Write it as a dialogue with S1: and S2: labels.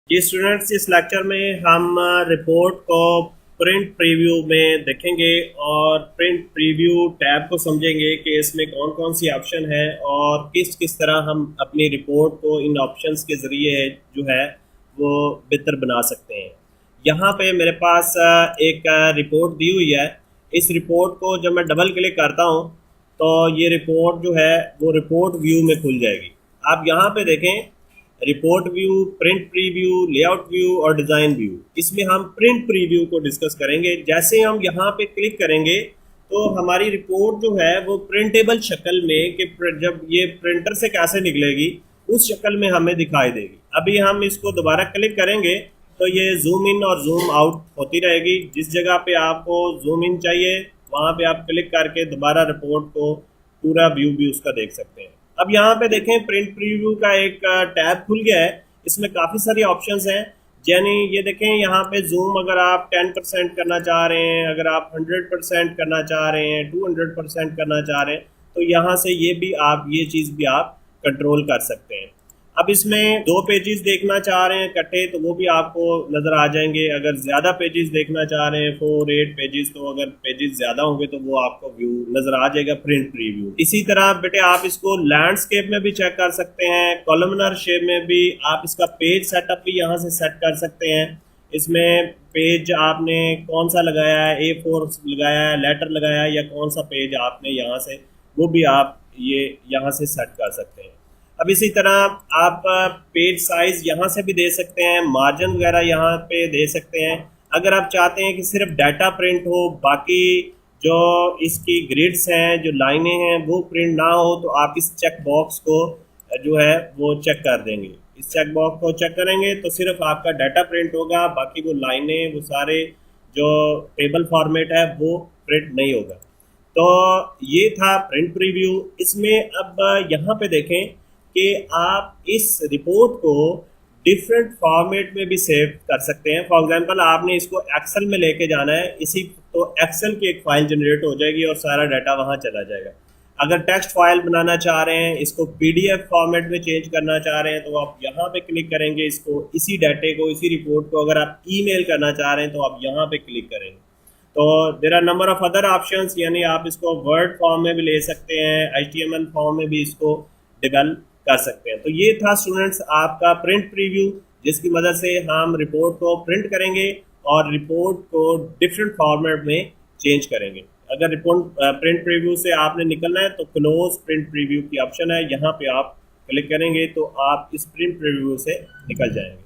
S1: जी students, इस lecture में हम रिपोर्ट को प्रिंट प्रीव्यू में देखेंगे और प्रिंट प्रीव्यू टैब को समझेंगे कि इसमें कौन कौन सी ऑप्शन है और किस किस तरह हम अपनी रिपोर्ट को इन ऑप्शंस के ज़रिए जो है वो बेहतर बना सकते हैं। यहाँ पे मेरे पास एक रिपोर्ट दी हुई है। इस रिपोर्ट को जब मैं डबल क्लिक करता हूँ तो ये रिपोर्ट जो है वो रिपोर्ट व्यू में खुल जाएगी। आप यहाँ पे देखें, report view, print preview, layout view और डिज़ाइन व्यू। इसमें हम प्रिंट प्रीव्यू को डिस्कस करेंगे। जैसे हम यहाँ पे क्लिक करेंगे तो हमारी रिपोर्ट जो है वो प्रिंटेबल शक्ल में कि जब ये प्रिंटर से कैसे निकलेगी उस शक्ल में हमें दिखाई देगी। अभी हम इसको दोबारा क्लिक करेंगे तो ये जूम इन और जूम आउट होती रहेगी। जिस जगह पे आपको जूम इन चाहिए वहाँ पे आप क्लिक करके दोबारा रिपोर्ट को पूरा व्यू भी उसका देख सकते हैं। अब यहाँ पे देखें, प्रिंट प्रीव्यू का एक टैब खुल गया है। इसमें काफ़ी सारी ऑप्शंस हैं। यानी ये देखें, यहाँ पे जूम अगर आप 10% करना चाह रहे हैं, अगर आप 100% करना चाह रहे हैं, 200% करना चाह रहे हैं, तो यहाँ से ये चीज़ भी आप कंट्रोल कर सकते हैं। अब इसमें 2 पेजेस देखना चाह रहे हैं इकट्ठे तो वो भी आपको नज़र आ जाएंगे। अगर ज़्यादा पेजेस देखना चाह रहे हैं 4-8 पेजेस, तो अगर पेजेस ज़्यादा होंगे तो वो आपको व्यू नज़र आ जाएगा प्रिंट प्रीव्यू। इसी तरह बेटे आप इसको लैंडस्केप में भी चेक कर सकते हैं, कॉलमनर शेप में भी आप इसका पेज सेटअप भी यहाँ से सेट कर सकते हैं। इसमें पेज आपने कौन सा लगाया है, A4 लगाया है, लेटर लगाया है, या कौन सा पेज आपने यहाँ से, वो भी आप ये यहाँ से सेट कर सकते हैं। अब इसी तरह आप पेज साइज यहाँ से भी दे सकते हैं, मार्जिन वगैरह यहाँ पे दे सकते हैं। अगर आप चाहते हैं कि सिर्फ डाटा प्रिंट हो, बाकी जो इसकी ग्रिड्स हैं, जो लाइनें हैं, वो प्रिंट ना हो, तो आप इस चेक बॉक्स को जो है वो चेक कर देंगे। इस चेक बॉक्स को चेक करेंगे तो सिर्फ आपका डाटा प्रिंट होगा, बाकी वो लाइनें, वो सारे जो टेबल फॉर्मेट है वो प्रिंट नहीं होगा। तो ये था प्रिंट प्रीव्यू। इसमें अब यहाँ पे देखें कि आप इस रिपोर्ट को डिफरेंट फॉर्मेट में भी सेव कर सकते हैं। फॉर एग्जांपल आपने इसको एक्सेल में लेके जाना है, इसी तो एक्सेल की एक फाइल जनरेट हो जाएगी और सारा डाटा वहाँ चला जाएगा। अगर टेक्स्ट फाइल बनाना चाह रहे हैं, इसको पीडीएफ फॉर्मेट में चेंज करना चाह रहे हैं, तो आप यहाँ पे क्लिक करेंगे। इसको, इसी डाटे को, इसी रिपोर्ट को अगर आप ईमेल करना चाह रहे हैं तो आप यहाँ पे क्लिक करेंगे। तो there are number of other options, यानी आप इसको वर्ड फॉर्म में भी ले सकते हैं, HTML फॉर्म में भी इसको डेवलप कर सकते हैं। तो ये था स्टूडेंट्स आपका प्रिंट प्रीव्यू, जिसकी मदद से हम रिपोर्ट को प्रिंट करेंगे और रिपोर्ट को डिफरेंट फॉर्मेट में चेंज करेंगे। अगर रिपोर्ट प्रिंट प्रीव्यू से आपने निकलना है तो क्लोज प्रिंट प्रीव्यू की ऑप्शन है, यहाँ पे आप क्लिक करेंगे तो आप इस प्रिंट प्रीव्यू से निकल जाएंगे।